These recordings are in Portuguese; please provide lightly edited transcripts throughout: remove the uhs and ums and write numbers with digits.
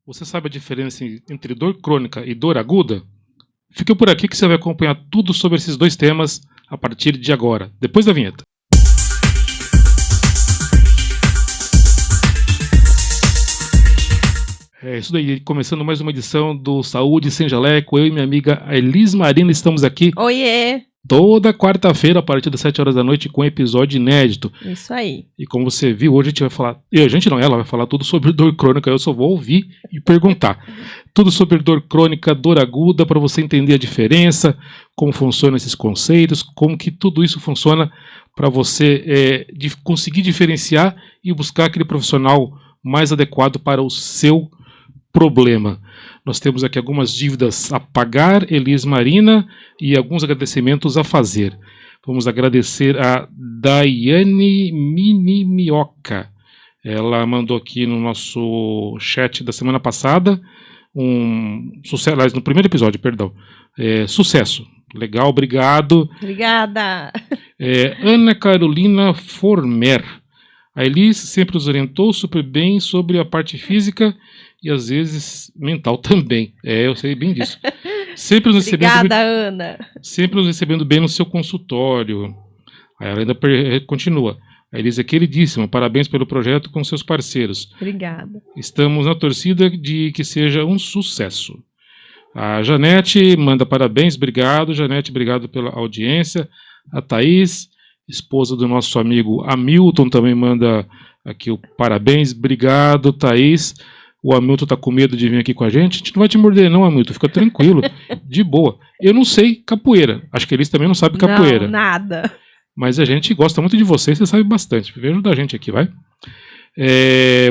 Você sabe a diferença entre dor crônica e dor aguda? Fica por aqui que você vai acompanhar tudo sobre esses dois temas a partir de agora, depois da vinheta. É isso daí, começando mais uma edição do Saúde Sem Jaleco. Eu e minha amiga Elis Marina estamos aqui. Oiê! Toda quarta-feira, a partir das 7 horas da noite, com episódio inédito. Isso aí. E como você viu, hoje a gente vai falar... ela vai falar tudo sobre dor crônica, eu só vou ouvir e perguntar. Tudo sobre dor crônica, dor aguda, para você entender a diferença, como funcionam esses conceitos, como que tudo isso funciona para você conseguir diferenciar e buscar aquele profissional mais adequado para o seu problema. Nós temos aqui algumas dívidas a pagar, Elis Marina, e alguns agradecimentos a fazer. Vamos agradecer a Daiane Minimioca. Ela mandou aqui no nosso chat da semana passada no primeiro episódio, perdão. Sucesso. Legal, obrigado. Obrigada. Ana Carolina Former. A Elis sempre nos orientou super bem sobre a parte física e às vezes mental também. Eu sei bem disso. Sempre nos Obrigada, Ana. Sempre nos recebendo bem no seu consultório. Aí ela ainda continua. A Elis é queridíssima. Parabéns pelo projeto com seus parceiros. Obrigada. Estamos na torcida de que seja um sucesso. A Janete manda parabéns. Obrigado, Janete. Obrigado pela audiência. A Thaís, esposa do nosso amigo Hamilton, também manda aqui o parabéns. Obrigado, Thaís. O Hamilton tá com medo de vir aqui com a gente. A gente não vai te morder não, Hamilton. Fica tranquilo, de boa. Eu não sei capoeira. Acho que eles também não sabem capoeira. Não, nada. Mas a gente gosta muito de você, você sabe bastante. Vem ajudar a gente aqui, vai.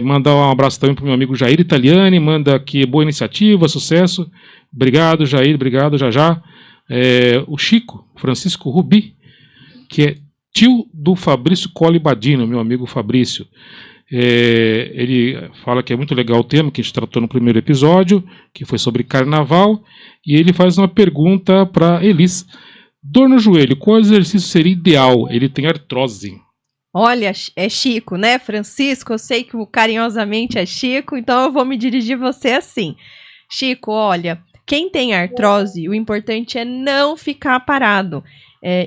Mandar um abraço também pro meu amigo Jair Italiani. Manda aqui, boa iniciativa, sucesso. Obrigado, Jair. Obrigado, já. O Chico, Francisco Rubi, que é tio do Fabrício Colli Badino, meu amigo Fabrício. Ele fala que é muito legal o tema que a gente tratou no primeiro episódio, que foi sobre carnaval, e ele faz uma pergunta para Elis. Dor no joelho, qual exercício seria ideal? Ele tem artrose. Olha, é Chico, né, Francisco? Eu sei que carinhosamente é Chico, então eu vou me dirigir a você assim. Chico, olha, quem tem artrose, o importante é não ficar parado.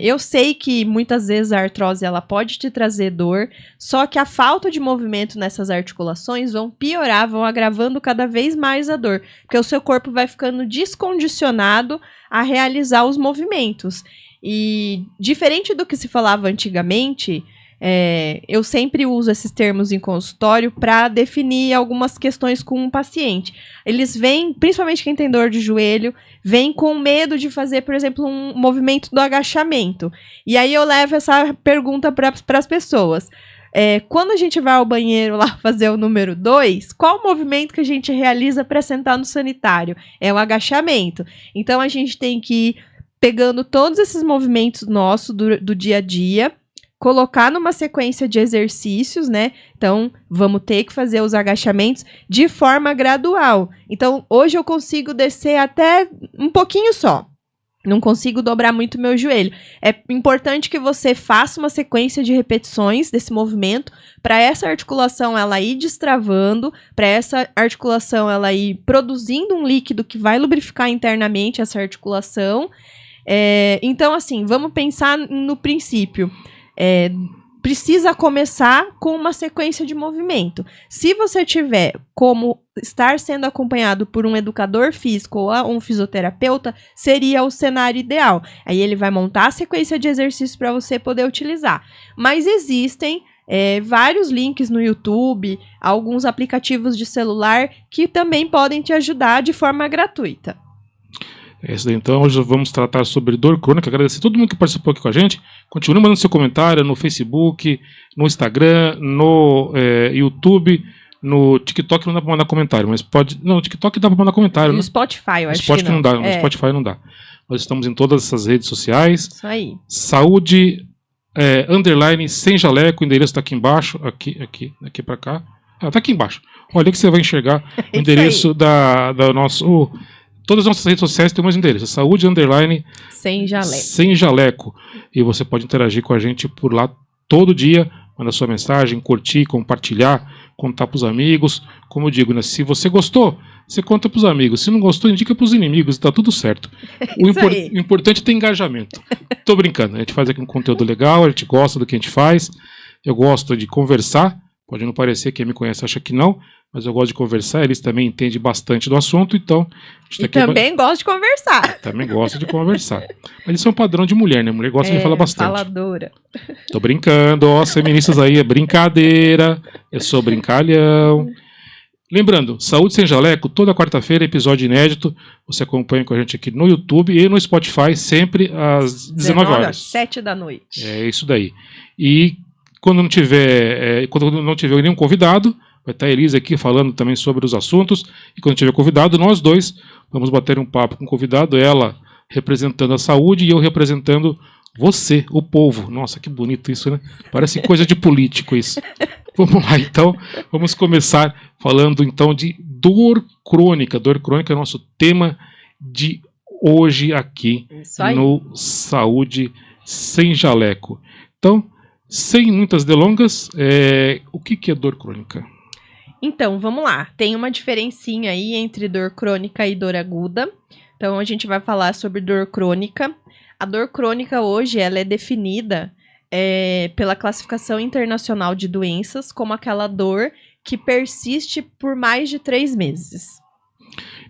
Eu sei que muitas vezes a artrose ela pode te trazer dor, só que a falta de movimento nessas articulações vão piorar, vão agravando cada vez mais a dor, porque o seu corpo vai ficando descondicionado a realizar os movimentos. E diferente do que se falava antigamente, eu sempre uso esses termos em consultório para definir algumas questões com um paciente. Eles vêm, principalmente quem tem dor de joelho, vem com medo de fazer, por exemplo, um movimento do agachamento. E aí eu levo essa pergunta para as pessoas. Quando a gente vai ao banheiro lá fazer o número 2, qual o movimento que a gente realiza para sentar no sanitário? É o agachamento. Então a gente tem que ir pegando todos esses movimentos nossos do dia a dia, colocar numa sequência de exercícios, né? Então, vamos ter que fazer os agachamentos de forma gradual. Então, hoje eu consigo descer até um pouquinho só. Não consigo dobrar muito meu joelho. É importante que você faça uma sequência de repetições desse movimento para essa articulação ela ir destravando, para essa articulação ela ir produzindo um líquido que vai lubrificar internamente essa articulação. Então, assim, vamos pensar no princípio. Precisa começar com uma sequência de movimento. Se você tiver como estar sendo acompanhado por um educador físico ou um fisioterapeuta, seria o cenário ideal. Aí ele vai montar a sequência de exercícios para você poder utilizar. Mas existem vários links no YouTube, alguns aplicativos de celular que também podem te ajudar de forma gratuita. Então, hoje vamos tratar sobre dor crônica. Agradecer a todo mundo que participou aqui com a gente. Continue mandando seu comentário no Facebook, no Instagram, no YouTube, no TikTok não dá para mandar comentário, mas pode... Não, no TikTok dá para mandar comentário, no né? Spotify, eu acho Spotify que não. No Spotify não dá. Nós estamos em todas essas redes sociais. Isso aí. Saúde, _ sem jaleco, o endereço está aqui embaixo, aqui para cá. Tá aqui embaixo. Olha que você vai enxergar o endereço da nosso... Todas as nossas redes sociais têm o mesmo endereço, saúde _ sem jaleco. Sem jaleco. E você pode interagir com a gente por lá todo dia, mandar sua mensagem, curtir, compartilhar, contar para os amigos. Como eu digo, né, se você gostou, você conta para os amigos. Se não gostou, indica para os inimigos, está tudo certo. O importante é ter engajamento. Tô brincando, a gente faz aqui um conteúdo legal, a gente gosta do que a gente faz. Eu gosto de conversar, pode não parecer, quem me conhece acha que não, mas eu gosto de conversar, eles também entendem bastante do assunto, então... E também gosta de conversar. Também gosta de conversar. Mas isso é um padrão de mulher, né? Mulher gosta de falar bastante. Faladora. Tô brincando, ó, feministas aí, é brincadeira, eu sou brincalhão. Lembrando, Saúde Sem Jaleco, toda quarta-feira, episódio inédito, você acompanha com a gente aqui no YouTube e no Spotify, sempre às 19 horas. 7 da noite. É isso daí. E quando não tiver nenhum convidado, vai estar a Elisa aqui falando também sobre os assuntos. E quando tiver convidado, nós dois vamos bater um papo com o convidado, ela representando a saúde e eu representando você, o povo. Nossa, que bonito isso, né? Parece coisa de político isso. Vamos lá, então. Vamos começar falando, então, de dor crônica. Dor crônica é o nosso tema de hoje aqui no Saúde Sem Jaleco. Então, sem muitas delongas, o que é dor crônica? Então, vamos lá. Tem uma diferencinha aí entre dor crônica e dor aguda. Então, a gente vai falar sobre dor crônica. A dor crônica hoje ela é definida pela Classificação Internacional de Doenças como aquela dor que persiste por mais de 3 meses.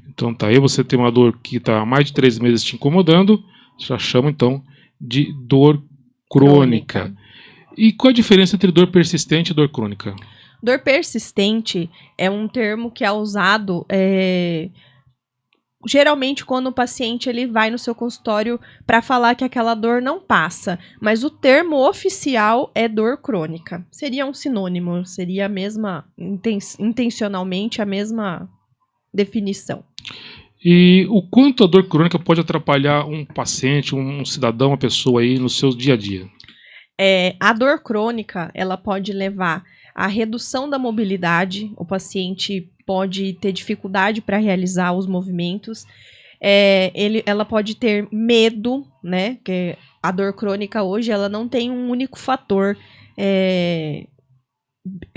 Então, tá aí, você tem uma dor que está há mais de 3 meses te incomodando, já chama, então, de dor crônica. E qual a diferença entre dor persistente e dor crônica? Dor persistente é um termo que é usado geralmente quando o paciente ele vai no seu consultório para falar que aquela dor não passa, mas o termo oficial é dor crônica. Seria um sinônimo, seria a mesma, intencionalmente a mesma definição. E o quanto a dor crônica pode atrapalhar um paciente, um cidadão, uma pessoa aí no seu dia a dia? A dor crônica, ela pode levar à redução da mobilidade, o paciente pode ter dificuldade para realizar os movimentos, ela pode ter medo, né? Que a dor crônica hoje ela não tem um único fator,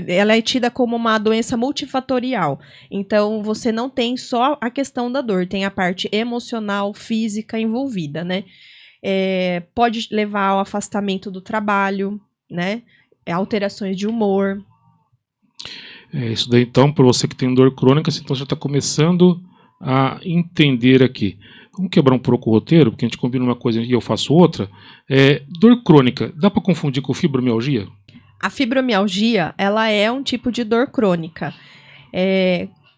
ela é tida como uma doença multifatorial. Então, você não tem só a questão da dor, tem a parte emocional, física envolvida, né? Pode levar ao afastamento do trabalho, né? Alterações de humor. Isso daí, então, para você que tem dor crônica, você então já está começando a entender aqui. Vamos quebrar um pouco o roteiro, porque a gente combina uma coisa e eu faço outra. Dor crônica, dá para confundir com fibromialgia? A fibromialgia, ela é um tipo de dor crônica.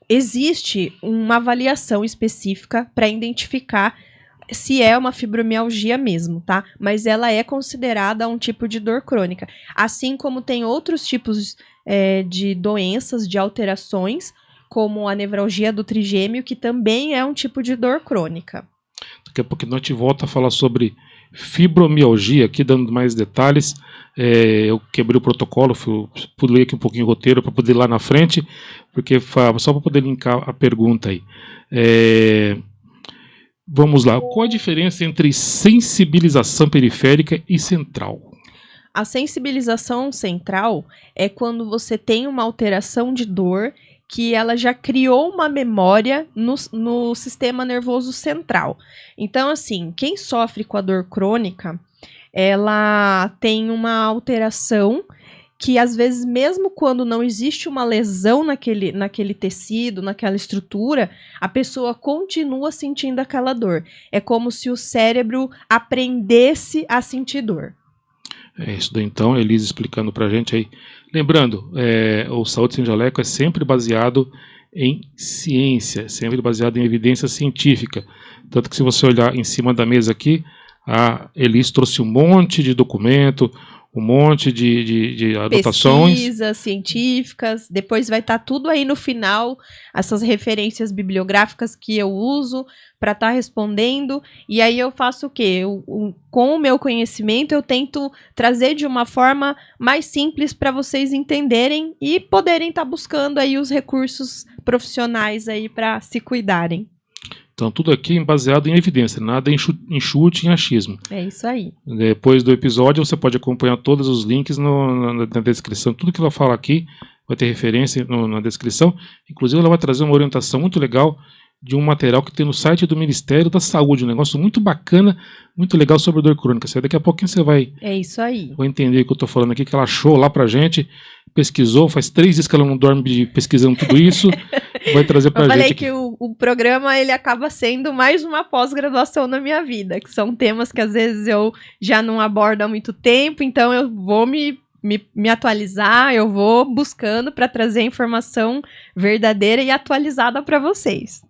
Existe uma avaliação específica para identificar se é uma fibromialgia mesmo, tá? Mas ela é considerada um tipo de dor crônica. Assim como tem outros tipos de doenças, de alterações, como a nevralgia do trigêmeo, que também é um tipo de dor crônica. Daqui a pouco a gente volta a falar sobre fibromialgia, aqui dando mais detalhes. Eu quebrei o protocolo, pulei aqui um pouquinho o roteiro para poder ir lá na frente, porque só para poder linkar a pergunta aí. Vamos lá, qual a diferença entre sensibilização periférica e central? A sensibilização central é quando você tem uma alteração de dor que ela já criou uma memória no sistema nervoso central. Então, assim, quem sofre com a dor crônica, ela tem uma alteração que, às vezes, mesmo quando não existe uma lesão naquele tecido, naquela estrutura, a pessoa continua sentindo aquela dor. É como se o cérebro aprendesse a sentir dor. Isso daí, então, Elisa explicando pra gente aí. Lembrando, o Saúde Sem Jaleco é sempre baseado em ciência, sempre baseado em evidência científica. Tanto que se você olhar em cima da mesa aqui, a Elise trouxe um monte de documento, um monte de anotações. Pesquisas científicas, depois vai estar tudo aí no final, essas referências bibliográficas que eu uso para estar respondendo, e aí eu faço o quê? Com o meu conhecimento eu tento trazer de uma forma mais simples para vocês entenderem e poderem estar buscando aí os recursos profissionais aí para se cuidarem. Então, tudo aqui baseado em evidência, nada em chute, em achismo. É isso aí. Depois do episódio, você pode acompanhar todos os links na descrição. Tudo que ela fala aqui vai ter referência na descrição. Inclusive, ela vai trazer uma orientação muito legal de um material que tem no site do Ministério da Saúde. Um negócio muito bacana, muito legal sobre dor crônica. Daqui a pouquinho você vai, É isso aí. vai entender o que eu estou falando aqui, que ela achou lá pra gente, pesquisou, faz 3 dias que ela não dorme pesquisando tudo isso, vai trazer pra Eu gente. falei aqui. que o programa ele acaba sendo mais uma pós-graduação na minha vida, que são temas que às vezes eu já não abordo há muito tempo, então eu vou me atualizar, eu vou buscando para trazer informação verdadeira e atualizada para vocês.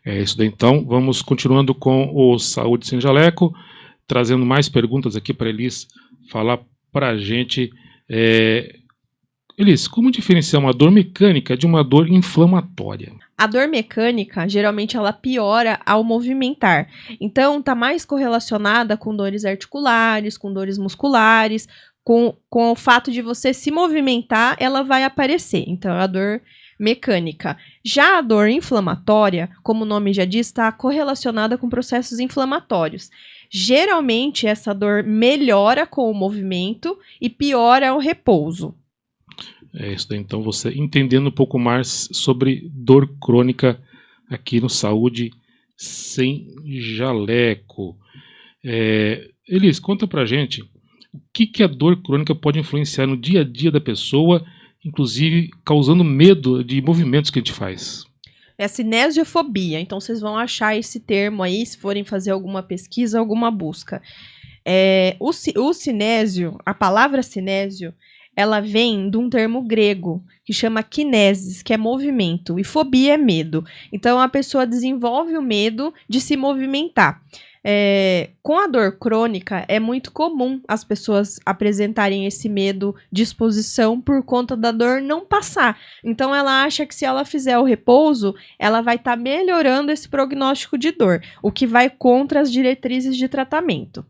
É isso daí, então. Vamos continuando com o Saúde Sem Jaleco, trazendo mais perguntas aqui para Elis falar para a gente. Elis, como diferenciar uma dor mecânica de uma dor inflamatória? A dor mecânica, geralmente, ela piora ao movimentar. Então, está mais correlacionada com dores articulares, com dores musculares, com o fato de você se movimentar, ela vai aparecer. Então, é a dor mecânica. Já a dor inflamatória, como o nome já diz, está correlacionada com processos inflamatórios. Geralmente, essa dor melhora com o movimento e piora ao repouso. É isso daí, então, você entendendo um pouco mais sobre dor crônica aqui no Saúde Sem Jaleco. Elis, conta pra gente o que a dor crônica pode influenciar no dia a dia da pessoa, inclusive causando medo de movimentos que a gente faz. É a cinesiofobia. Então, vocês vão achar esse termo aí, se forem fazer alguma pesquisa, alguma busca. O cinésio, a palavra cinésio, ela vem de um termo grego, que chama kinesis, que é movimento, e fobia é medo. Então, a pessoa desenvolve o medo de se movimentar. Com a dor crônica, é muito comum as pessoas apresentarem esse medo de exposição por conta da dor não passar. Então, ela acha que se ela fizer o repouso, ela vai estar melhorando esse prognóstico de dor, o que vai contra as diretrizes de tratamento.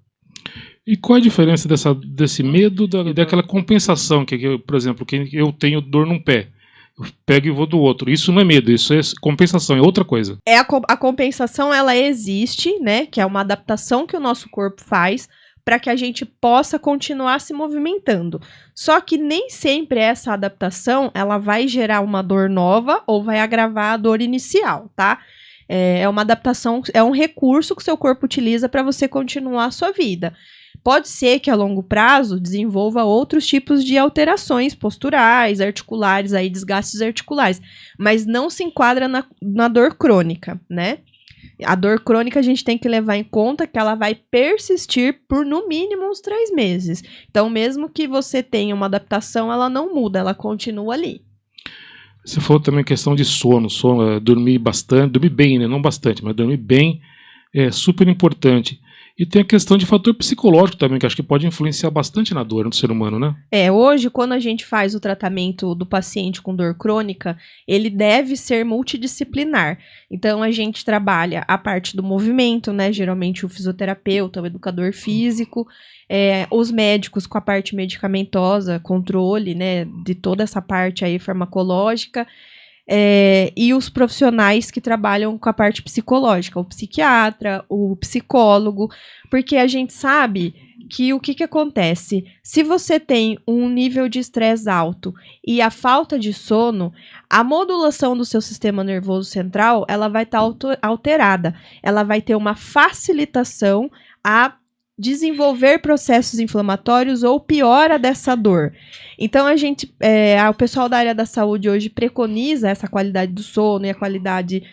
E qual a diferença desse medo e daquela compensação, que, por exemplo, que eu tenho dor num pé, eu pego e vou do outro. Isso não é medo, isso é compensação, é outra coisa. A compensação, ela existe, né? Que é uma adaptação que o nosso corpo faz para que a gente possa continuar se movimentando. Só que nem sempre essa adaptação, ela vai gerar uma dor nova ou vai agravar a dor inicial, tá? É uma adaptação, é um recurso que o seu corpo utiliza para você continuar a sua vida. Pode ser que a longo prazo desenvolva outros tipos de alterações posturais, articulares, aí, desgastes articulares, mas não se enquadra na dor crônica, né? A dor crônica a gente tem que levar em conta que ela vai persistir por no mínimo uns 3 meses. Então, mesmo que você tenha uma adaptação, ela não muda, ela continua ali. Você falou também questão de sono, dormir bastante, dormir bem, né? Não bastante, mas dormir bem é super importante. E tem a questão de fator psicológico também, que acho que pode influenciar bastante na dor do ser humano, né? Hoje, quando a gente faz o tratamento do paciente com dor crônica, ele deve ser multidisciplinar. Então, a gente trabalha a parte do movimento, né? Geralmente o fisioterapeuta, o educador físico, os médicos com a parte medicamentosa, controle, né? De toda essa parte aí farmacológica. E os profissionais que trabalham com a parte psicológica, o psiquiatra, o psicólogo, porque a gente sabe que o que acontece? Se você tem um nível de estresse alto e a falta de sono, a modulação do seu sistema nervoso central, ela vai estar alterada, ela vai ter uma facilitação a desenvolver processos inflamatórios ou piora dessa dor. Então, o pessoal da área da saúde hoje preconiza essa qualidade do sono e a qualidade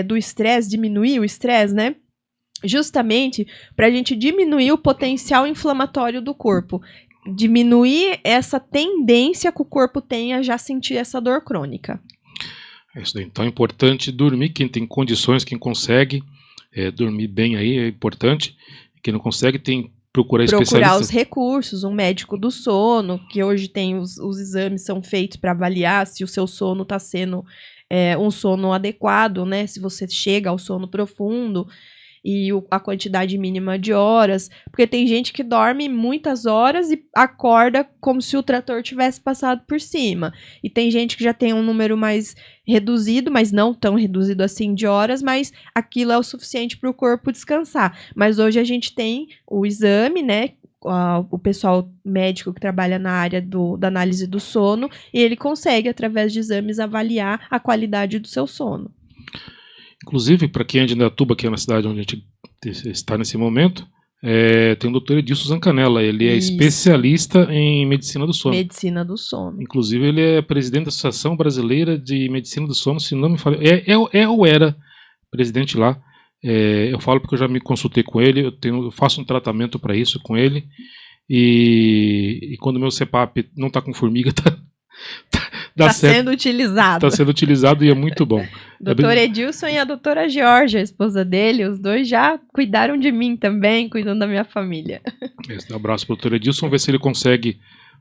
do estresse, diminuir o estresse, né? Justamente para a gente diminuir o potencial inflamatório do corpo, diminuir essa tendência que o corpo tem a já sentir essa dor crônica. É isso daí. Então é importante dormir, quem tem condições, quem consegue dormir bem aí é importante. Quem não consegue tem procurar especialistas. Os recursos, um médico do sono, que hoje tem os exames são feitos para avaliar se o seu sono está sendo um sono adequado, né? Se você chega ao sono profundo. e a quantidade mínima de horas, porque tem gente que dorme muitas horas e acorda como se o trator tivesse passado por cima. E tem gente que já tem um número mais reduzido, mas não tão reduzido assim de horas, mas aquilo é o suficiente para o corpo descansar. Mas hoje a gente tem o exame, né? O pessoal médico que trabalha na área da análise do sono, e ele consegue, através de exames, avaliar a qualidade do seu sono. Inclusive, para quem é de Indaiatuba, que é na cidade onde a gente está nesse momento, tem o Dr. Edilson Zancanella. Ele é especialista em medicina do sono. Medicina do sono. Inclusive, ele é presidente da Associação Brasileira de Medicina do Sono, se não me falha. Ou era presidente lá. Eu falo porque eu já me consultei com ele, eu faço um tratamento para isso com ele, e quando meu CPAP não está com formiga, Está sendo utilizado. Está sendo utilizado e é muito bom. Doutor Edilson e a doutora Georgia, a esposa dele, os dois já cuidaram de mim também, cuidando da minha família. Um abraço para o doutor Edilson, ver se ele consegue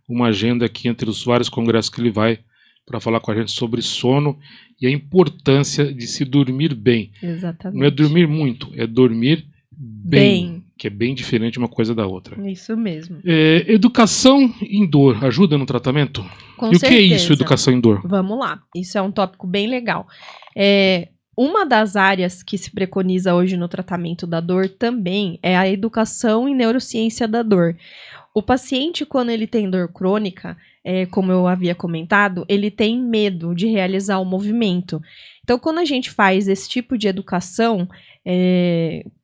uma agenda aqui entre os vários congressos que ele vai, para falar com a gente sobre sono e a importância de se dormir bem. Exatamente. Não é dormir muito, é dormir bem, que é bem diferente uma coisa da outra. Isso mesmo. Educação em dor ajuda no tratamento? Com e certeza. O que é isso, educação em dor? Vamos lá, isso é um tópico bem legal. Uma das áreas que se preconiza hoje no tratamento da dor também é a educação em neurociência da dor. O paciente, quando ele tem dor crônica, como eu havia comentado, ele tem medo de realizar o movimento. Então, quando a gente faz esse tipo de educação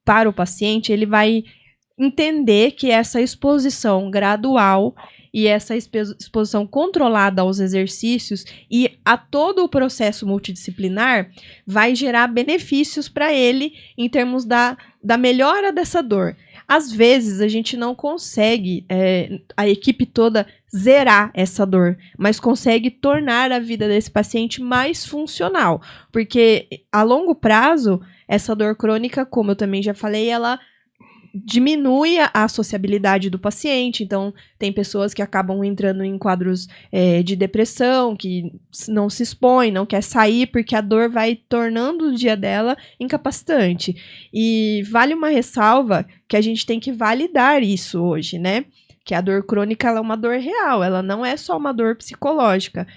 para o paciente, ele vai entender que essa exposição gradual e essa exposição controlada aos exercícios e a todo o processo multidisciplinar vai gerar benefícios para ele em termos da melhora dessa dor. Às vezes, a gente não consegue, a equipe toda, zerar essa dor, mas consegue tornar a vida desse paciente mais funcional. Porque, a longo prazo, essa dor crônica, como eu também já falei, ela diminui a sociabilidade do paciente. Então, tem pessoas que acabam entrando em quadros de depressão, que não se expõe, não quer sair, porque a dor vai tornando o dia dela incapacitante. E vale uma ressalva que a gente tem que validar isso hoje, né? Que a dor crônica ela é uma dor real, ela não é só uma dor psicológica.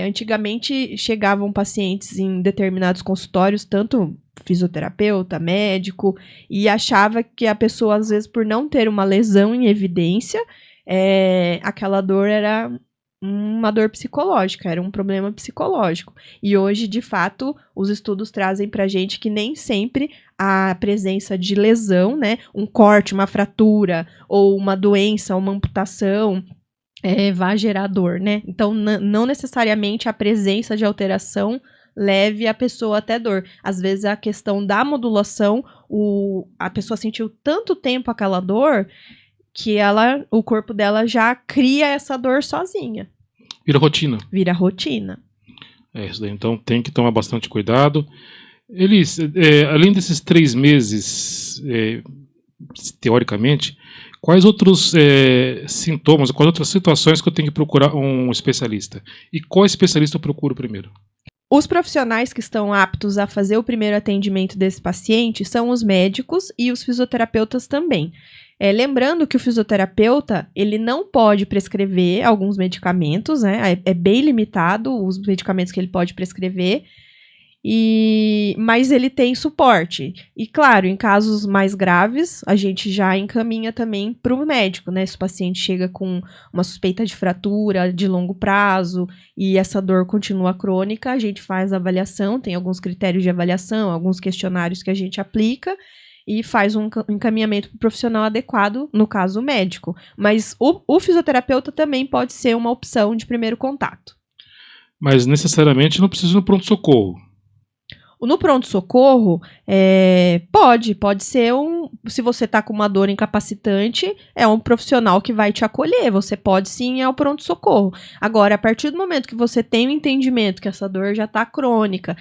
Antigamente, chegavam pacientes em determinados consultórios, tanto fisioterapeuta, médico, e achava que a pessoa, às vezes, por não ter uma lesão em evidência, aquela dor era uma dor psicológica, era um problema psicológico. E hoje, de fato, os estudos trazem pra gente que nem sempre a presença de lesão, né, um corte, uma fratura, ou uma doença, uma amputação, vai gerar dor, né? Então, não necessariamente a presença de alteração leve a pessoa até dor. Às vezes, a questão da modulação, a pessoa sentiu tanto tempo aquela dor que o corpo dela já cria essa dor sozinha. Vira rotina. Vira rotina. Isso daí. Então, tem que tomar bastante cuidado. Elis, além desses 3 meses, teoricamente, quais outros sintomas, quais outras situações que eu tenho que procurar um especialista? E qual especialista eu procuro primeiro? Os profissionais que estão aptos a fazer o primeiro atendimento desse paciente são os médicos e os fisioterapeutas também. Lembrando que o fisioterapeuta, ele não pode prescrever alguns medicamentos, né? É bem limitado os medicamentos que ele pode prescrever, mas ele tem suporte. E, claro, em casos mais graves, a gente já encaminha também para o médico, né? Se o paciente chega com uma suspeita de fratura de longo prazo e essa dor continua crônica, a gente faz a avaliação, tem alguns critérios de avaliação, alguns questionários que a gente aplica e faz um encaminhamento para o profissional adequado, no caso, o médico. Mas o fisioterapeuta também pode ser uma opção de primeiro contato. Mas, necessariamente, não precisa ir no pronto-socorro. No pronto-socorro, pode ser se você está com uma dor incapacitante, é um profissional que vai te acolher, você pode sim ir ao pronto-socorro. Agora, a partir do momento que você tem o entendimento que essa dor já está crônica,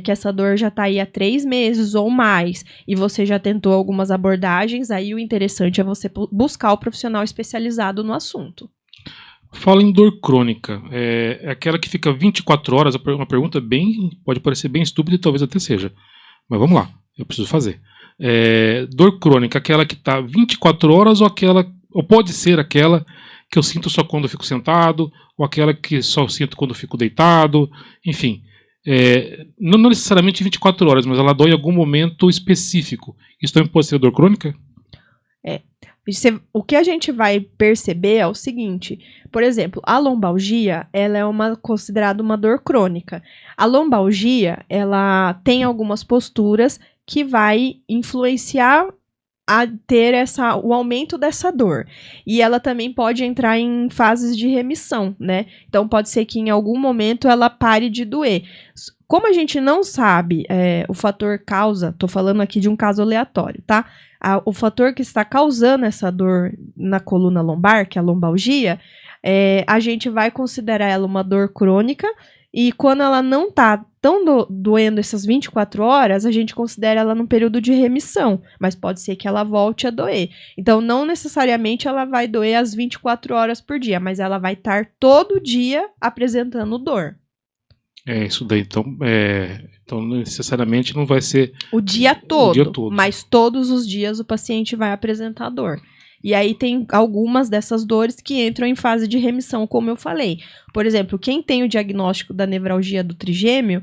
que essa dor já está aí há 3 meses ou mais, e você já tentou algumas abordagens, aí o interessante é você buscar o profissional especializado no assunto. Fala em dor crônica, é aquela que fica 24 horas, uma pergunta pode parecer bem estúpida e talvez até seja, mas vamos lá, eu preciso fazer. Dor crônica, aquela que está 24 horas ou pode ser aquela que eu sinto só quando eu fico sentado, ou aquela que só eu sinto quando eu fico deitado, enfim. Não necessariamente 24 horas, mas ela dói em algum momento específico. Isso também pode ser dor crônica? O que a gente vai perceber é o seguinte, por exemplo, a lombalgia, ela é considerada uma dor crônica. A lombalgia, ela tem algumas posturas que vai influenciar a ter o aumento dessa dor. E ela também pode entrar em fases de remissão, né? Então pode ser que em algum momento ela pare de doer. Como a gente não sabe o fator causa, tô falando aqui de um caso aleatório, tá? O fator que está causando essa dor na coluna lombar, que é a lombalgia, a gente vai considerar ela uma dor crônica, e quando ela não está tão doendo essas 24 horas, a gente considera ela num período de remissão, mas pode ser que ela volte a doer. Então, não necessariamente ela vai doer as 24 horas por dia, mas ela vai estar todo dia apresentando dor. Isso daí, então necessariamente não vai ser o dia todo, mas todos os dias o paciente vai apresentar dor. E aí tem algumas dessas dores que entram em fase de remissão, como eu falei. Por exemplo, quem tem o diagnóstico da nevralgia do trigêmeo,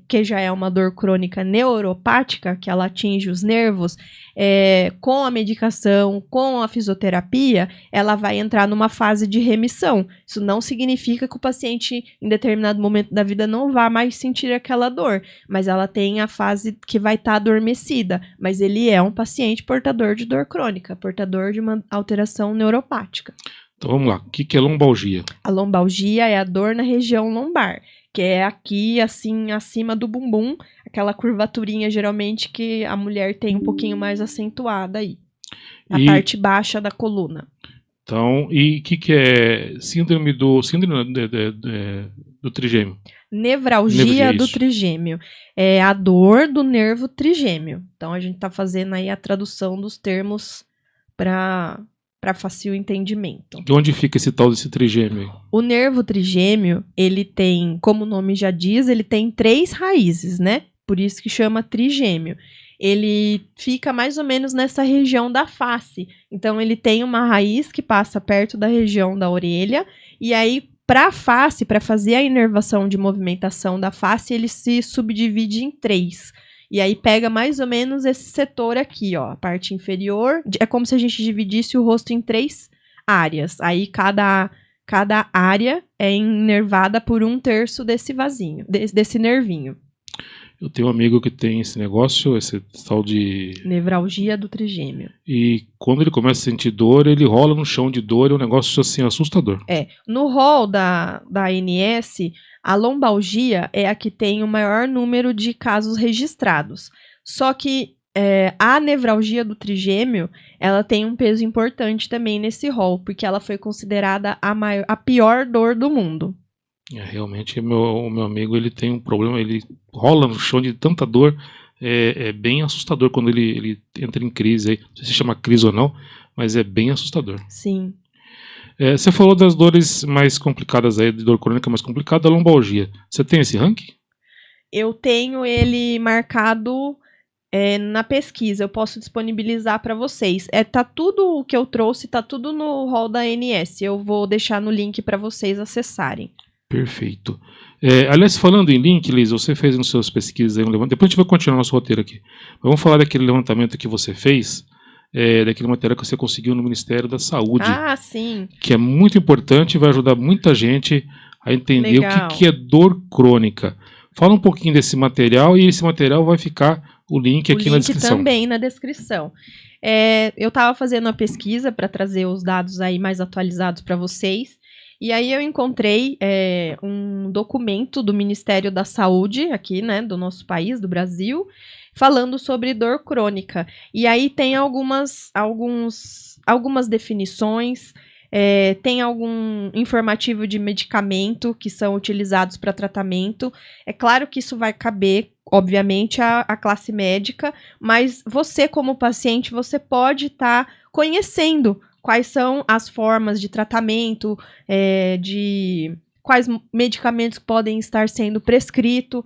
que já é uma dor crônica neuropática, que ela atinge os nervos, com a medicação, com a fisioterapia, ela vai entrar numa fase de remissão. Isso não significa que o paciente, em determinado momento da vida, não vá mais sentir aquela dor, mas ela tem a fase que vai estar adormecida. Mas ele é um paciente portador de dor crônica, portador de uma alteração neuropática. Então vamos lá, o que é lombalgia? A lombalgia é a dor na região lombar, que é aqui, assim, acima do bumbum, aquela curvaturinha, geralmente, que a mulher tem um pouquinho mais acentuada aí. A parte baixa da coluna. Então, e o que é síndrome do trigêmeo? Nevralgia do trigêmeo. É a dor do nervo trigêmeo. Então, a gente está fazendo aí a tradução dos termos para fácil entendimento. E onde fica esse tal desse trigêmeo? O nervo trigêmeo, ele tem, como o nome já diz, ele tem 3 raízes, né? Por isso que chama trigêmeo. Ele fica mais ou menos nessa região da face. Então, ele tem uma raiz que passa perto da região da orelha, e aí, para a face, para fazer a inervação de movimentação da face, ele se subdivide em 3. E aí pega mais ou menos esse setor aqui, ó, a parte inferior. É como se a gente dividisse o rosto em 3 áreas. Aí cada área é inervada por 1/3 desse vasinho, desse nervinho. Eu tenho um amigo que tem esse negócio, esse tal de... nevralgia do trigêmeo. E quando ele começa a sentir dor, ele rola no chão de dor, é um negócio assim assustador. No rol da ANS, a lombalgia é a que tem o maior número de casos registrados. Só que a nevralgia do trigêmeo, ela tem um peso importante também nesse rol, porque ela foi considerada a pior dor do mundo. Realmente, o meu amigo, ele tem um problema, ele rola no chão de tanta dor, é bem assustador quando ele entra em crise. Aí. Não sei se chama crise ou não, mas é bem assustador. Sim. Você falou das dores mais complicadas aí, de dor crônica mais complicada, a lombalgia. Você tem esse ranking? Eu tenho ele marcado na pesquisa, eu posso disponibilizar para vocês. Tá tudo o que eu trouxe, tá tudo no rol da ANS. Eu vou deixar no link para vocês acessarem. Perfeito. Aliás, falando em link, Liz, você fez nas suas pesquisas aí um levantamento. Depois a gente vai continuar nosso roteiro aqui. Mas vamos falar daquele levantamento que você fez, daquele material que você conseguiu no Ministério da Saúde. Ah, sim. Que é muito importante e vai ajudar muita gente a entender o que é dor crônica. Fala um pouquinho desse material, e esse material vai ficar o link aqui na descrição. O link também na descrição. Eu estava fazendo uma pesquisa para trazer os dados aí mais atualizados para vocês. E aí eu encontrei um documento do Ministério da Saúde, aqui, né, do nosso país, do Brasil, falando sobre dor crônica. E aí tem algumas definições, tem algum informativo de medicamento que são utilizados para tratamento. É claro que isso vai caber, obviamente, à classe médica, mas você, como paciente, você pode estar conhecendo quais são as formas de tratamento, de quais medicamentos podem estar sendo prescritos.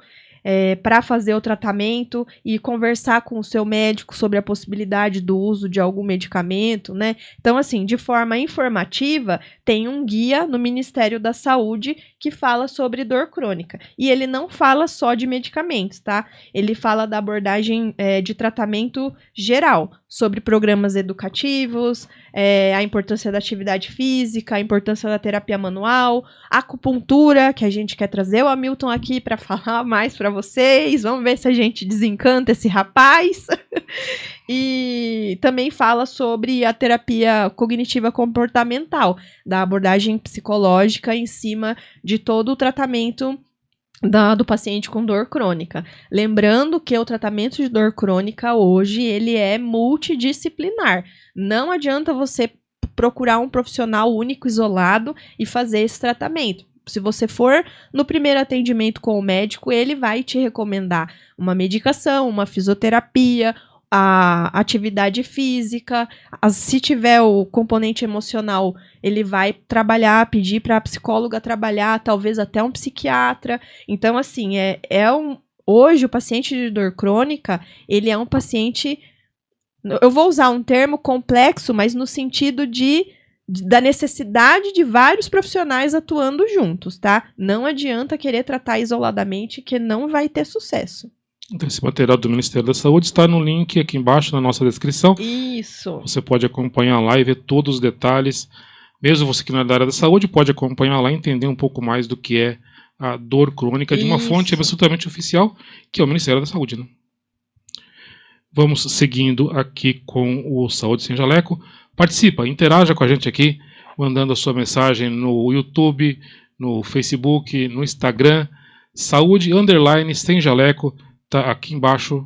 para fazer o tratamento e conversar com o seu médico sobre a possibilidade do uso de algum medicamento, né? Então, assim, de forma informativa, tem um guia no Ministério da Saúde que fala sobre dor crônica. E ele não fala só de medicamentos, tá? Ele fala da abordagem de tratamento geral, sobre programas educativos, a importância da atividade física, a importância da terapia manual, acupuntura, que a gente quer trazer o Hamilton aqui para falar mais para vocês. Vamos ver se a gente desencanta esse rapaz. E também fala sobre a terapia cognitiva comportamental, da abordagem psicológica em cima de todo o tratamento do paciente com dor crônica. Lembrando que o tratamento de dor crônica hoje ele é multidisciplinar. Não adianta você procurar um profissional único, isolado e fazer esse tratamento. Se você for no primeiro atendimento com o médico, ele vai te recomendar uma medicação, uma fisioterapia, a atividade física, se tiver o componente emocional, ele vai trabalhar, pedir para a psicóloga trabalhar, talvez até um psiquiatra. Então, assim, hoje o paciente de dor crônica, ele é um paciente, eu vou usar um termo complexo, mas no sentido da necessidade de vários profissionais atuando juntos, tá? Não adianta querer tratar isoladamente, que não vai ter sucesso. Então, esse material do Ministério da Saúde está no link aqui embaixo na nossa descrição. Isso. Você pode acompanhar lá e ver todos os detalhes. Mesmo você que não é da área da saúde, pode acompanhar lá e entender um pouco mais do que é a dor crônica de uma fonte absolutamente oficial, que é o Ministério da Saúde, né? Vamos seguindo aqui com o Saúde Sem Jaleco. Participa, interaja com a gente aqui, mandando a sua mensagem no YouTube, no Facebook, no Instagram. Saúde Sem Jaleco. Tá aqui embaixo.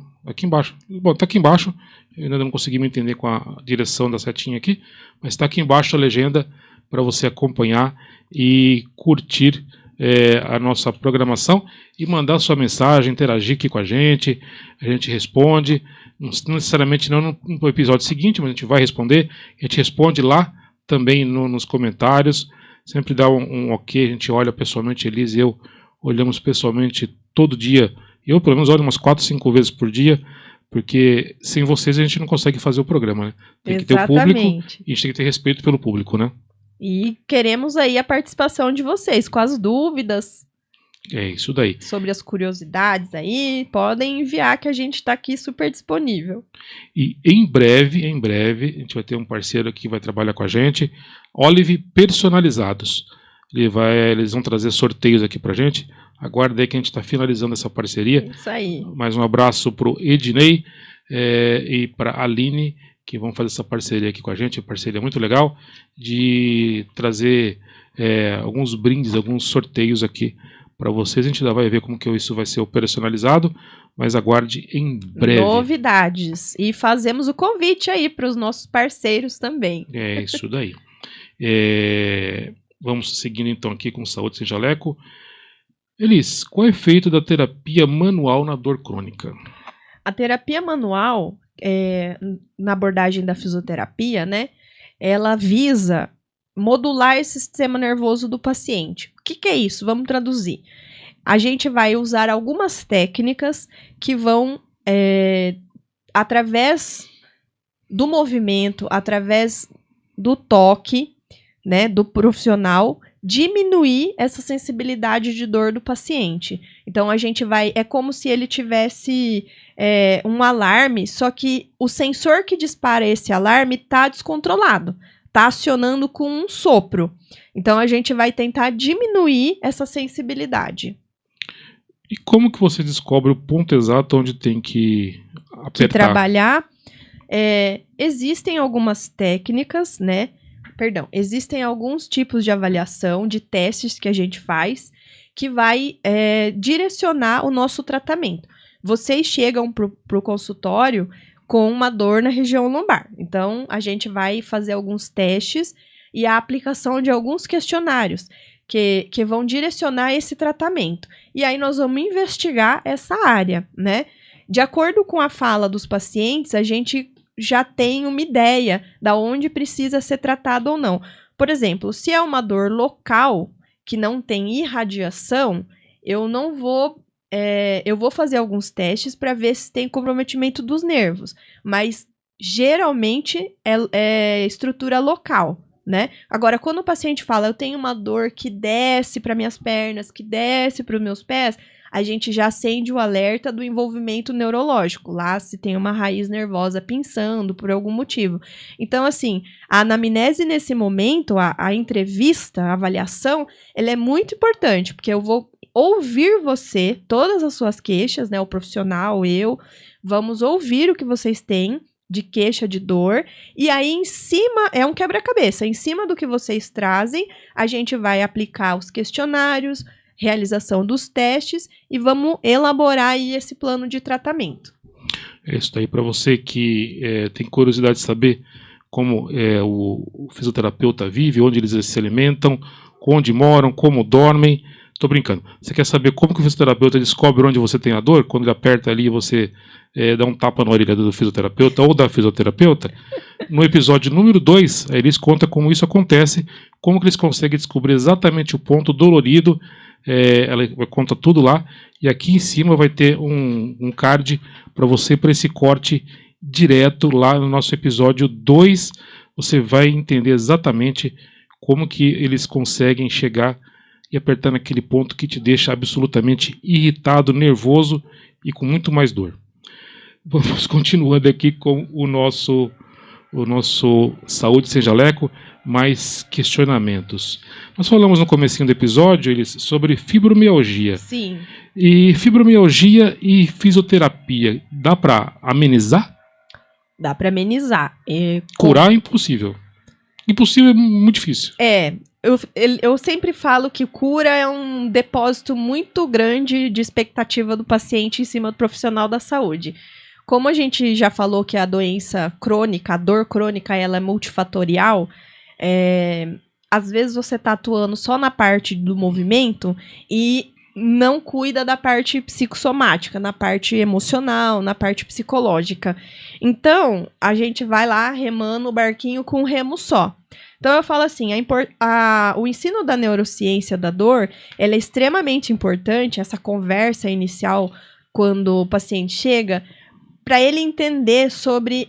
Bom, tá aqui embaixo. Eu ainda não consegui me entender com a direção da setinha aqui, mas está aqui embaixo a legenda para você acompanhar e curtir a nossa programação e mandar sua mensagem, interagir aqui com a gente responde, não necessariamente não no episódio seguinte, mas a gente vai responder, a gente responde lá também nos comentários, sempre dá um ok, a gente olha pessoalmente, Elise e eu olhamos pessoalmente todo dia. Eu, pelo menos, olho umas 4, 5 vezes por dia, porque sem vocês a gente não consegue fazer o programa, né? Tem que ter o público e a gente tem que ter respeito pelo público, né? E queremos aí a participação de vocês, com as dúvidas. É isso daí. Sobre as curiosidades aí, podem enviar que a gente está aqui super disponível. E em breve, a gente vai ter um parceiro aqui que vai trabalhar com a gente, Olive Personalizados. Eles vão trazer sorteios aqui pra gente. Aguarda aí que a gente está finalizando essa parceria. Isso aí. Mais um abraço para o Ednei e para a Aline, que vão fazer essa parceria aqui com a gente. Uma parceria muito legal de trazer alguns brindes, alguns sorteios aqui para vocês. A gente ainda vai ver como que isso vai ser operacionalizado, mas aguarde em breve. Novidades. E fazemos o convite aí para os nossos parceiros também. É isso daí. Vamos seguindo então aqui com Saúde Sem Jaleco. Elis, qual é o efeito da terapia manual na dor crônica? A terapia manual, na abordagem da fisioterapia, né, ela visa modular esse sistema nervoso do paciente. O que é isso? Vamos traduzir. A gente vai usar algumas técnicas que vão, através do movimento, através do toque, né, do profissional, diminuir essa sensibilidade de dor do paciente. Então, a gente vai... É como se ele tivesse um alarme, só que o sensor que dispara esse alarme está descontrolado. Está acionando com um sopro. Então, a gente vai tentar diminuir essa sensibilidade. E como que você descobre o ponto exato onde tem que apertar? Que trabalhar. Existem algumas técnicas, né? Existem alguns tipos de avaliação, de testes que a gente faz, que vai direcionar o nosso tratamento. Vocês chegam para o consultório com uma dor na região lombar. Então, a gente vai fazer alguns testes e a aplicação de alguns questionários que vão direcionar esse tratamento. E aí, nós vamos investigar essa área, né? De acordo com a fala dos pacientes, a gente já tem uma ideia da onde precisa ser tratado ou não. Por exemplo, se é uma dor local que não tem irradiação, eu não vou eu vou fazer alguns testes para ver se tem comprometimento dos nervos, mas geralmente é estrutura local, né? Agora, quando o paciente fala, eu tenho uma dor que desce para minhas pernas, que desce para os meus pés, a gente já acende o alerta do envolvimento neurológico, lá se tem uma raiz nervosa pinçando por algum motivo. Então, assim, a anamnese nesse momento, a entrevista, a avaliação, ela é muito importante, porque eu vou ouvir você, todas as suas queixas, né, o profissional, vamos ouvir o que vocês têm de queixa, de dor, e aí em cima, é um quebra-cabeça, em cima do que vocês trazem, a gente vai aplicar os questionários, realização dos testes, e vamos elaborar aí esse plano de tratamento. É isso aí, para você que tem curiosidade de saber como o fisioterapeuta vive, onde eles se alimentam, onde moram, como dormem. Tô brincando. Você quer saber como que o fisioterapeuta descobre onde você tem a dor? Quando ele aperta ali, você dá um tapa na orelha do fisioterapeuta ou da fisioterapeuta. No episódio número 2, eles contam como isso acontece, como que eles conseguem descobrir exatamente o ponto dolorido. Ela conta tudo lá. E aqui em cima vai ter um card para você, para esse corte direto lá no nosso episódio 2. Você vai entender exatamente como que eles conseguem chegar e apertar naquele ponto que te deixa absolutamente irritado, nervoso e com muito mais dor. Vamos continuando aqui com o nosso Saúde Sem Jaleco, mais questionamentos. Nós falamos no comecinho do episódio sobre fibromialgia. Sim. E fibromialgia e fisioterapia, dá para amenizar? Dá para amenizar. Curar é impossível. Impossível é muito difícil. Eu sempre falo que cura é um depósito muito grande de expectativa do paciente em cima do profissional da saúde. Como a gente já falou que a doença crônica, a dor crônica, ela é multifatorial, às vezes você está atuando só na parte do movimento e não cuida da parte psicossomática, na parte emocional, na parte psicológica. Então, a gente vai lá remando o barquinho com um remo só. Então, eu falo assim, o ensino da neurociência da dor, ela é extremamente importante, essa conversa inicial, quando o paciente chega, para ele entender sobre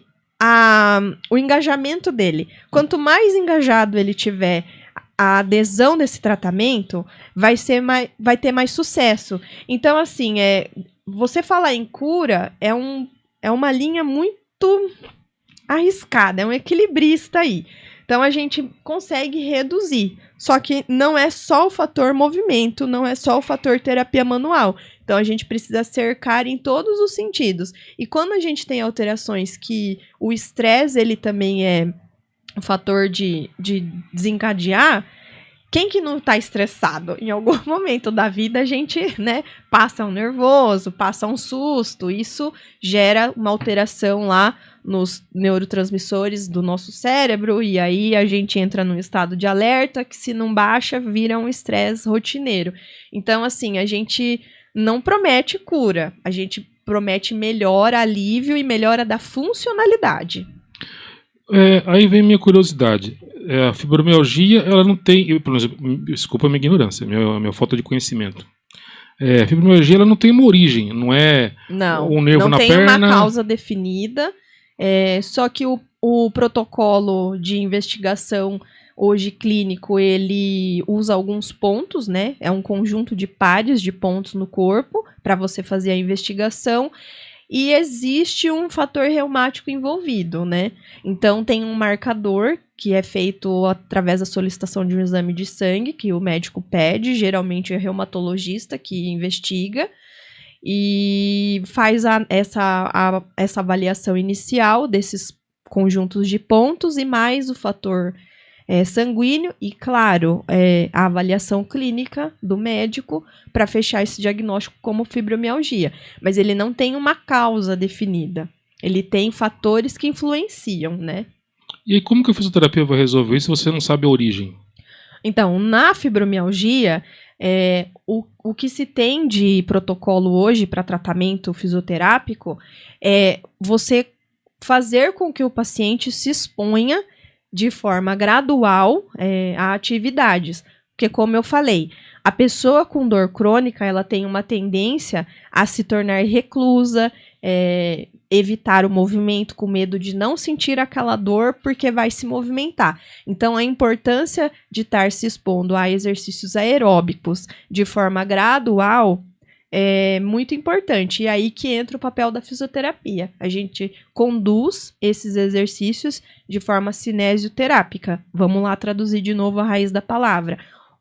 o engajamento dele. Quanto mais engajado ele tiver, a adesão desse tratamento vai ter mais sucesso. Então, assim, você falar em cura é uma linha muito arriscada, é um equilibrista aí. Então, a gente consegue reduzir. Só que não é só o fator movimento, não é só o fator terapia manual. Então, a gente precisa cercar em todos os sentidos. E quando a gente tem alterações que o estresse, ele também é um fator de desencadear, quem que não está estressado? Em algum momento da vida, a gente, passa um nervoso, passa um susto. Isso gera uma alteração lá nos neurotransmissores do nosso cérebro, e aí a gente entra num estado de alerta que, se não baixa, vira um estresse rotineiro. Então, assim, a gente não promete cura, a gente promete melhora, alívio e melhora da funcionalidade. Aí vem minha curiosidade. A fibromialgia, ela não tem, desculpa a minha ignorância, a minha falta de conhecimento. A fibromialgia, ela não tem uma origem, não é um nervo na perna. Não tem uma causa definida, só que o protocolo de investigação hoje clínico, ele usa alguns pontos, né? É um conjunto de pares de pontos no corpo para você fazer a investigação. E existe um fator reumático envolvido, né? Então, tem um marcador que é feito através da solicitação de um exame de sangue, que o médico pede, geralmente é reumatologista que investiga, e faz essa avaliação inicial desses conjuntos de pontos e mais o fator sanguíneo e, claro, a avaliação clínica do médico para fechar esse diagnóstico como fibromialgia. Mas ele não tem uma causa definida. Ele tem fatores que influenciam, né? E aí, como que a fisioterapia vai resolver isso se você não sabe a origem? Então, na fibromialgia, o que se tem de protocolo hoje para tratamento fisioterápico é você fazer com que o paciente se exponha de forma gradual a atividades. Porque, como eu falei, A pessoa com dor crônica, ela tem uma tendência a se tornar reclusa, evitar o movimento com medo de não sentir aquela dor porque vai se movimentar. Então, a importância de estar se expondo a exercícios aeróbicos de forma gradual é muito importante. E aí que entra o papel da fisioterapia. A gente conduz esses exercícios de forma cinesioterápica. Vamos lá traduzir de novo a raiz da palavra.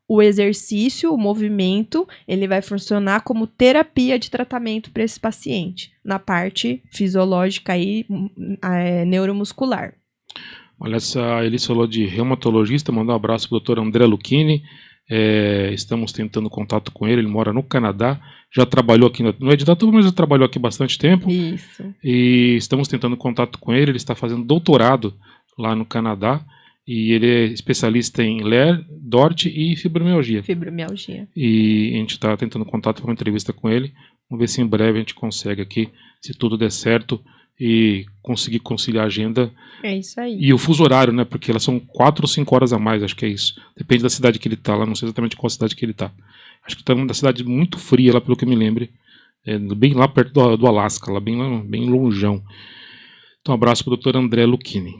O exercício, o movimento, ele vai funcionar como terapia de tratamento para esse paciente, na parte fisiológica e neuromuscular. Olha, essa Elis falou de reumatologista, mandou um abraço para o Dr. André Lucchini. Estamos tentando contato com ele mora no Canadá, já trabalhou aqui no Editatuba, mas já trabalhou aqui bastante tempo. Isso. E estamos tentando contato com ele está fazendo doutorado lá no Canadá, e ele é especialista em LER, DORT e fibromialgia. E a gente está tentando contato para uma entrevista com ele, vamos ver se em breve a gente consegue aqui, se tudo der certo, e conseguir conciliar a agenda. É isso aí. E o fuso horário, né? Porque elas são 4 ou 5 horas a mais, acho que é isso. Depende da cidade que ele está lá, não sei exatamente qual cidade que ele está. Acho que está numa cidade muito fria lá, pelo que eu me lembre. Bem lá perto do Alasca, lá bem longeão. Então, um abraço para o Dr. André Lucchini.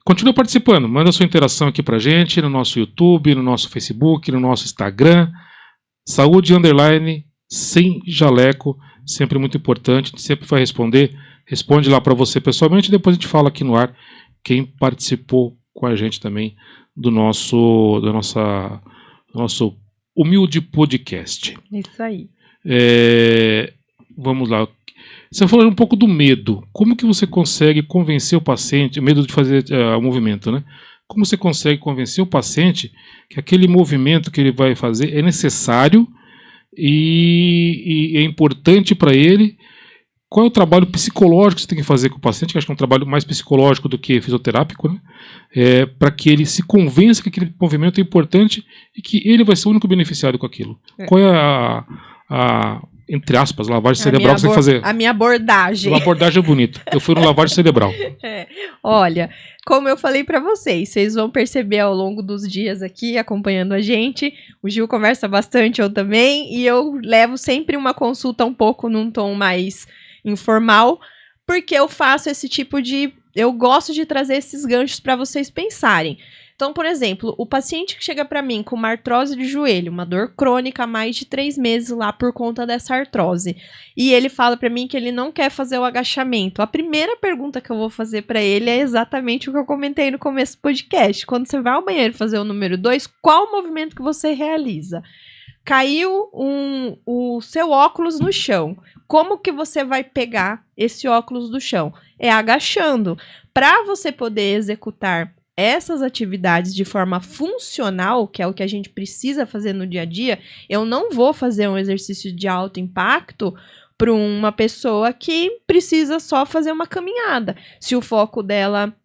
Continua participando, manda sua interação aqui pra gente, no nosso YouTube, no nosso Facebook, no nosso Instagram. Saúde _ sem jaleco, sempre muito importante, a gente sempre vai responder. Responde lá para você pessoalmente e depois a gente fala aqui no ar quem participou com a gente também do nosso humilde podcast. Isso aí. Vamos lá. Você falou um pouco do medo. Como que você consegue convencer o paciente, medo de fazer o movimento, né? Como você consegue convencer o paciente que aquele movimento que ele vai fazer é necessário e é importante para ele? Qual é o trabalho psicológico que você tem que fazer com o paciente? Que acho que é um trabalho mais psicológico do que fisioterápico, né? Para que ele se convença que aquele movimento é importante e que ele vai ser o único beneficiado com aquilo. Qual é a entre aspas, lavagem cerebral que você tem que fazer? A minha abordagem. Uma abordagem bonita. Eu fui no lavagem cerebral. Olha, como eu falei para vocês vão perceber ao longo dos dias aqui, acompanhando a gente, o Gil conversa bastante, eu também, e eu levo sempre uma consulta um pouco num tom mais informal, porque eu faço esse tipo de... Eu gosto de trazer esses ganchos para vocês pensarem. Então, por exemplo, o paciente que chega para mim com uma artrose de joelho, uma dor crônica há mais de 3 meses lá por conta dessa artrose, e ele fala para mim que ele não quer fazer o agachamento, a primeira pergunta que eu vou fazer para ele é exatamente o que eu comentei no começo do podcast. Quando você vai ao banheiro fazer o número 2, qual o movimento que você realiza? Caiu o seu óculos no chão. Como que você vai pegar esse óculos do chão? É agachando. Para você poder executar essas atividades de forma funcional, que é o que a gente precisa fazer no dia a dia, eu não vou fazer um exercício de alto impacto para uma pessoa que precisa só fazer uma caminhada. Se o foco dela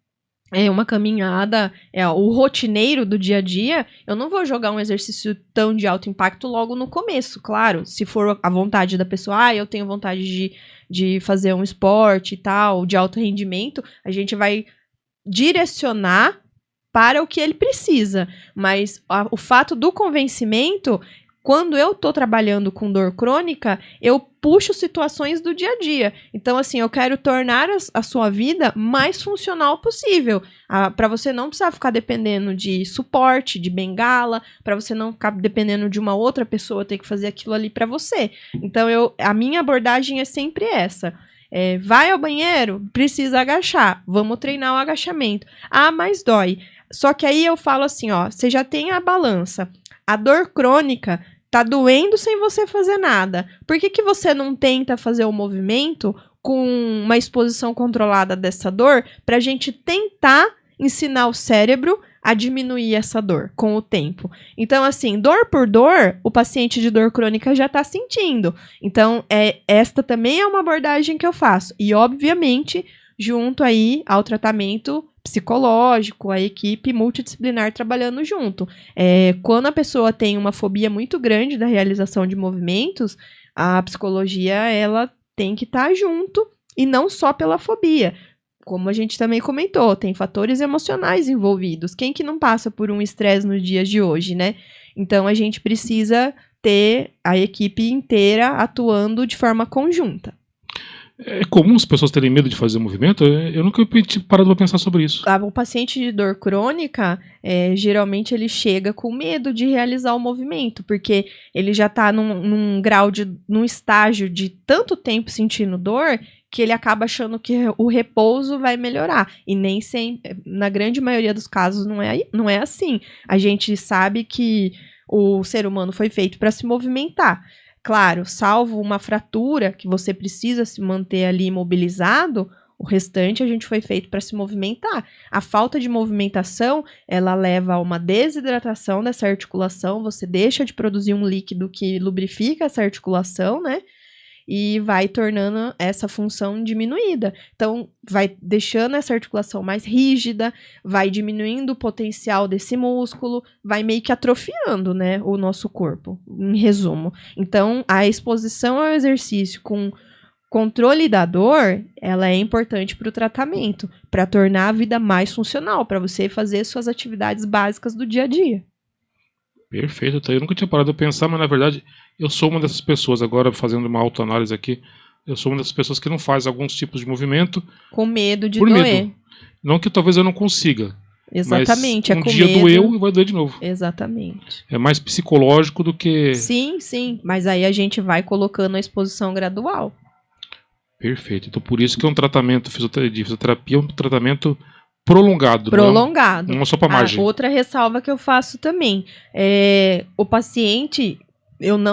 é uma caminhada, é o rotineiro do dia a dia, eu não vou jogar um exercício tão de alto impacto logo no começo, claro. Se for a vontade da pessoa, eu tenho vontade de fazer um esporte e tal, de alto rendimento, a gente vai direcionar para o que ele precisa, mas o fato do convencimento, quando eu tô trabalhando com dor crônica, eu puxo situações do dia a dia. Então, assim, eu quero tornar a sua vida mais funcional possível, para você não precisar ficar dependendo de suporte, de bengala, para você não ficar dependendo de uma outra pessoa ter que fazer aquilo ali para você. Então, a minha abordagem é sempre essa. Vai ao banheiro, precisa agachar, vamos treinar o agachamento. Mas dói. Só que aí eu falo assim, você já tem a balança. A dor crônica tá doendo sem você fazer nada. Por que você não tenta fazer o movimento com uma exposição controlada dessa dor pra gente tentar ensinar o cérebro a diminuir essa dor com o tempo? Então, assim, dor por dor, o paciente de dor crônica já tá sentindo. Então, esta também é uma abordagem que eu faço. E, obviamente, junto aí ao tratamento psicológico, a equipe multidisciplinar trabalhando junto. Quando a pessoa tem uma fobia muito grande da realização de movimentos, a psicologia ela tem que estar junto, e não só pela fobia. Como a gente também comentou, tem fatores emocionais envolvidos. Quem que não passa por um estresse nos dias de hoje, né? Então, a gente precisa ter a equipe inteira atuando de forma conjunta. É comum as pessoas terem medo de fazer movimento? Eu nunca tinha parado para pensar sobre isso. O paciente de dor crônica, geralmente ele chega com medo de realizar o movimento, porque ele já está num estágio de tanto tempo sentindo dor, que ele acaba achando que o repouso vai melhorar. E nem sempre, na grande maioria dos casos, não é assim. A gente sabe que o ser humano foi feito para se movimentar. Claro, salvo uma fratura que você precisa se manter ali imobilizado, o restante a gente foi feito para se movimentar. A falta de movimentação, ela leva a uma desidratação dessa articulação, você deixa de produzir um líquido que lubrifica essa articulação, né? E vai tornando essa função diminuída. Então, vai deixando essa articulação mais rígida, vai diminuindo o potencial desse músculo, vai meio que atrofiando, né, o nosso corpo, em resumo. Então, a exposição ao exercício com controle da dor, ela é importante para o tratamento, para tornar a vida mais funcional, para você fazer suas atividades básicas do dia a dia. Perfeito, eu nunca tinha parado de pensar, mas na verdade eu sou uma dessas pessoas, agora fazendo uma autoanálise aqui, eu sou uma dessas pessoas que não faz alguns tipos de movimento com medo de por doer. Medo. Não que talvez eu não consiga. Exatamente, mas um dia doeu e vai doer de novo. Exatamente. É mais psicológico do que... Sim, mas aí a gente vai colocando a exposição gradual. Perfeito, então por isso que é um tratamento de fisioterapia, um tratamento prolongado. Prolongado. Não é só para margem. Outra ressalva que eu faço também, o paciente,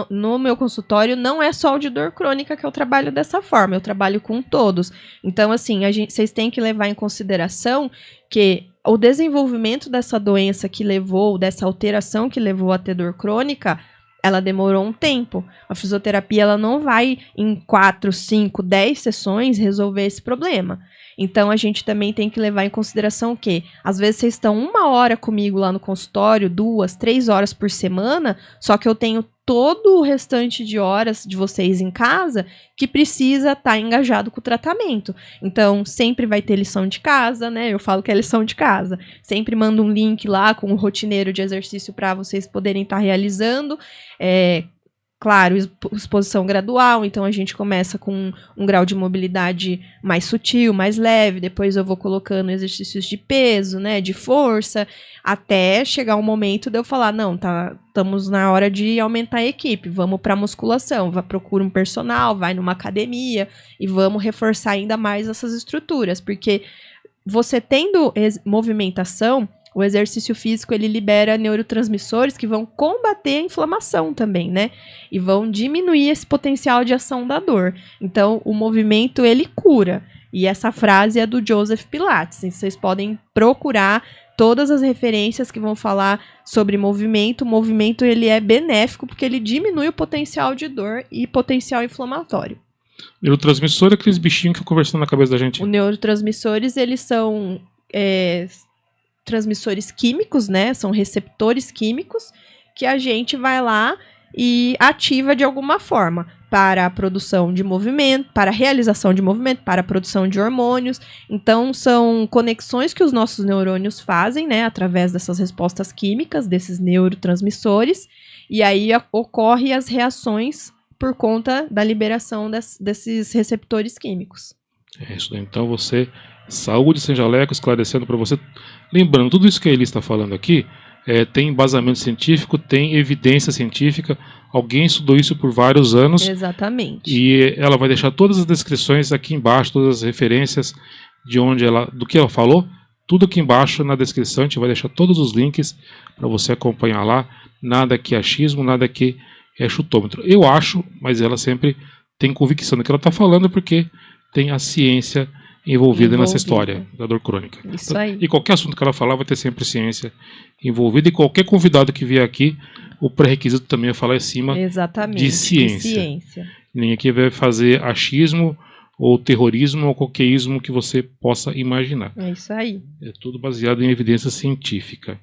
no meu consultório, não é só o de dor crônica que eu trabalho dessa forma, eu trabalho com todos. Então, assim, vocês têm que levar em consideração que o desenvolvimento dessa doença dessa alteração que levou a ter dor crônica, ela demorou um tempo. A fisioterapia, ela não vai em 4, 5, 10 sessões resolver esse problema. Então, a gente também tem que levar em consideração que, às vezes, vocês estão 1 hora comigo lá no consultório, 2, 3 horas por semana, só que eu tenho todo o restante de horas de vocês em casa que precisa estar engajado com o tratamento. Então, sempre vai ter lição de casa, né? Eu falo que é lição de casa. Sempre mando um link lá com o rotineiro de exercício para vocês poderem estar realizando. Claro, exposição gradual, então a gente começa com um grau de mobilidade mais sutil, mais leve, depois eu vou colocando exercícios de peso, né, de força, até chegar um momento de eu falar, não, estamos na hora de aumentar a equipe, vamos para musculação, procura um personal, vai numa academia e vamos reforçar ainda mais essas estruturas, porque você tendo movimentação, o exercício físico, ele libera neurotransmissores que vão combater a inflamação também, né? E vão diminuir esse potencial de ação da dor. Então, o movimento, ele cura. E essa frase é do Joseph Pilates. Vocês podem procurar todas as referências que vão falar sobre movimento. O movimento, ele é benéfico porque ele diminui o potencial de dor e potencial inflamatório. Neurotransmissor é aqueles bichinhos que conversam na cabeça da gente. Os neurotransmissores, eles são... transmissores químicos, né? São receptores químicos que a gente vai lá e ativa de alguma forma para a produção de movimento, para a realização de movimento, para a produção de hormônios. Então, são conexões que os nossos neurônios fazem, né? Através dessas respostas químicas, desses neurotransmissores. E aí ocorrem as reações por conta da liberação desses receptores químicos. É isso, então você... Saúde sem jaleco, esclarecendo para você. Lembrando, tudo isso que a Eli está falando aqui tem embasamento científico, tem evidência científica. Alguém estudou isso por vários anos. Exatamente. E ela vai deixar todas as descrições aqui embaixo, todas as referências do que ela falou. Tudo aqui embaixo na descrição. A gente vai deixar todos os links para você acompanhar lá. Nada que é achismo, nada que é chutômetro. Eu acho, mas ela sempre tem convicção do que ela está falando, porque tem a ciência envolvida nessa história da dor crônica. Isso aí. E qualquer assunto que ela falar vai ter sempre ciência envolvida, e qualquer convidado que vier aqui, o pré-requisito também é falar acima de ciência. Ninguém aqui vai fazer achismo ou terrorismo ou qualquer ismo que você possa imaginar. É isso aí. É tudo baseado em evidência científica.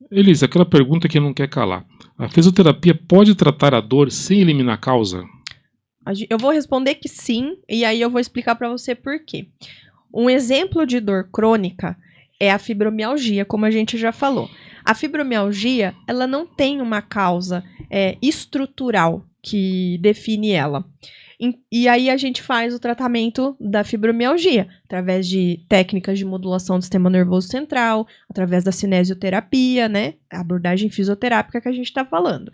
Elisa, aquela pergunta que não quer calar. A fisioterapia pode tratar a dor sem eliminar a causa? Eu vou responder que sim, e aí eu vou explicar para você por quê. Um exemplo de dor crônica é a fibromialgia, como a gente já falou. A fibromialgia, ela não tem uma causa estrutural que define ela. E aí a gente faz o tratamento da fibromialgia, através de técnicas de modulação do sistema nervoso central, através da cinesioterapia, né? A abordagem fisioterápica que a gente está falando.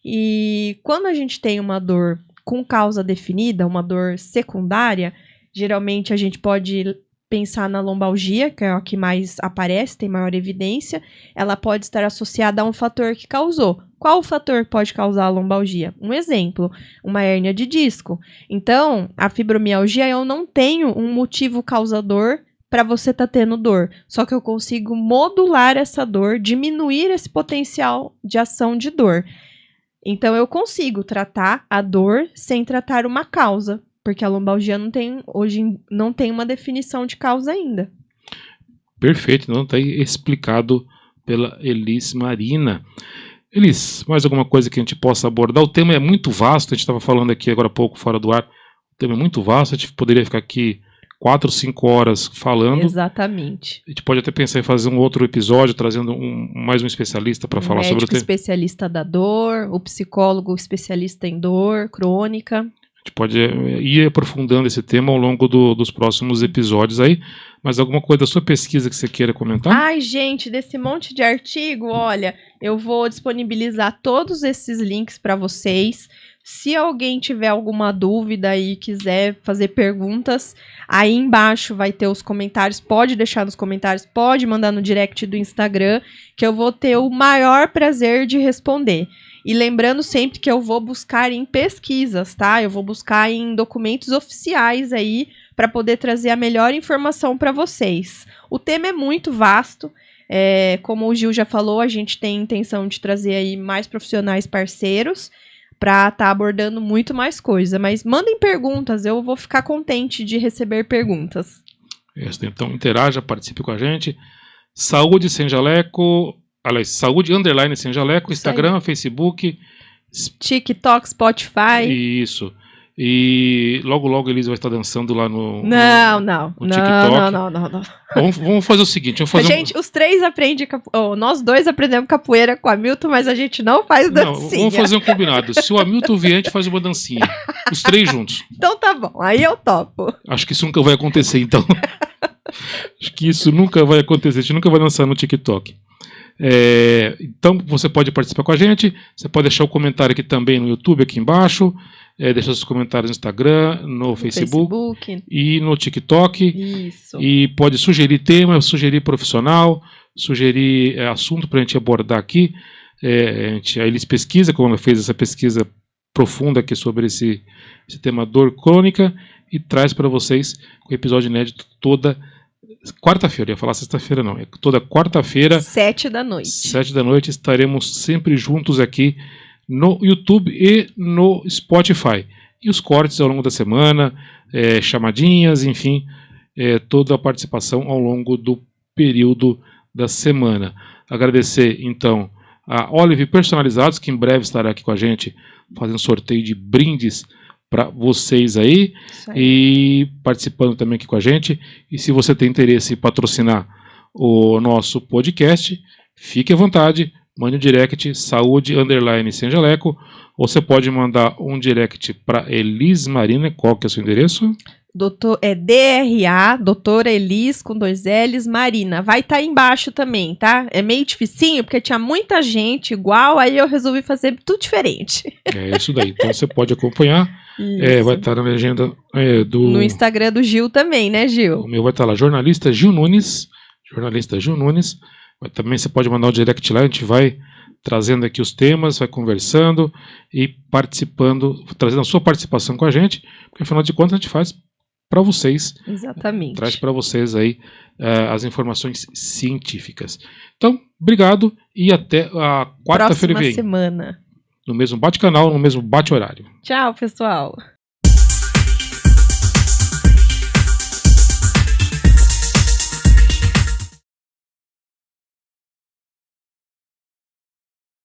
E quando a gente tem uma dor com causa definida, uma dor secundária, geralmente a gente pode pensar na lombalgia, que é a que mais aparece, tem maior evidência. Ela pode estar associada a um fator que causou. Qual fator pode causar a lombalgia? Um exemplo, uma hérnia de disco. Então, a fibromialgia, eu não tenho um motivo causador para você estar tendo dor. Só que eu consigo modular essa dor, diminuir esse potencial de ação de dor. Então, eu consigo tratar a dor sem tratar uma causa. Porque a lombalgia hoje não tem uma definição de causa ainda. Perfeito, não está explicado pela Elis Marina. Elis, mais alguma coisa que a gente possa abordar? O tema é muito vasto, a gente estava falando aqui agora há pouco fora do ar. O tema é muito vasto, a gente poderia ficar aqui 4 ou 5 horas falando. Exatamente. A gente pode até pensar em fazer um outro episódio, trazendo mais um especialista para falar sobre o tema. O especialista da dor, o psicólogo especialista em dor crônica. A gente pode ir aprofundando esse tema ao longo dos próximos episódios aí. Mas alguma coisa da sua pesquisa que você queira comentar? Ai, gente, desse monte de artigo, olha, eu vou disponibilizar todos esses links para vocês. Se alguém tiver alguma dúvida e quiser fazer perguntas, aí embaixo vai ter os comentários. Pode deixar nos comentários, pode mandar no direct do Instagram, que eu vou ter o maior prazer de responder. E lembrando sempre que eu vou buscar em pesquisas, tá? Eu vou buscar em documentos oficiais aí para poder trazer a melhor informação para vocês. O tema é muito vasto. Como o Gil já falou, a gente tem intenção de trazer aí mais profissionais parceiros para estar abordando muito mais coisa. Mas mandem perguntas, eu vou ficar contente de receber perguntas. Então interaja, participe com a gente. Saúde Sem Jaleco... Aliás, Saúde _ Sem Jaleco, Instagram, Facebook, TikTok, Spotify. Isso. E logo a Elisa vai estar dançando lá no TikTok. Não. Vamos fazer o seguinte. Os três aprendem. Nós dois aprendemos capoeira com o Hamilton, mas a gente não faz dancinha. Vamos fazer um combinado. Se o Hamilton vier, a gente faz uma dancinha. Os três juntos. Então tá bom, aí eu topo. Acho que isso nunca vai acontecer, então. Acho que isso nunca vai acontecer. A gente nunca vai dançar no TikTok. Então você pode participar com a gente, você pode deixar o comentário aqui também no YouTube, aqui embaixo, deixar seus comentários no Instagram, no Facebook e no TikTok. Isso. E pode sugerir tema, sugerir profissional, sugerir assunto para a gente abordar aqui. A Elis pesquisa, como ela fez essa pesquisa profunda aqui sobre esse tema dor crônica, e traz para vocês o episódio inédito toda quarta-feira, ia falar sexta-feira não, é toda quarta-feira 7 da noite. 7 da noite estaremos sempre juntos aqui no YouTube e no Spotify. E os cortes ao longo da semana, chamadinhas, enfim, toda a participação ao longo do período da semana. Agradecer então a Olive Personalizados, que em breve estará aqui com a gente fazendo sorteio de brindes para vocês aí, e participando também aqui com a gente. E se você tem interesse em patrocinar o nosso podcast, fique à vontade, mande um direct Saúde _ Sem Jaleco, ou você pode mandar um direct para Elis Marina. Qual que é o seu endereço? DRA, doutora Elis com 2 L's, Marina. Vai estar aí embaixo também, tá? É meio dificinho, porque tinha muita gente igual, aí eu resolvi fazer tudo diferente. É isso daí, então você pode acompanhar. Vai estar na legenda no Instagram do Gil também, né, Gil? O meu vai estar lá, jornalista Gil Nunes. Também você pode mandar o direct lá, a gente vai trazendo aqui os temas, vai conversando e participando, trazendo a sua participação com a gente, porque afinal de contas a gente faz para vocês. Exatamente. Traz para vocês aí as informações científicas. Então, obrigado e até a quarta-feira que vem. Próxima semana. No mesmo bate-canal, no mesmo bate-horário. Tchau, pessoal.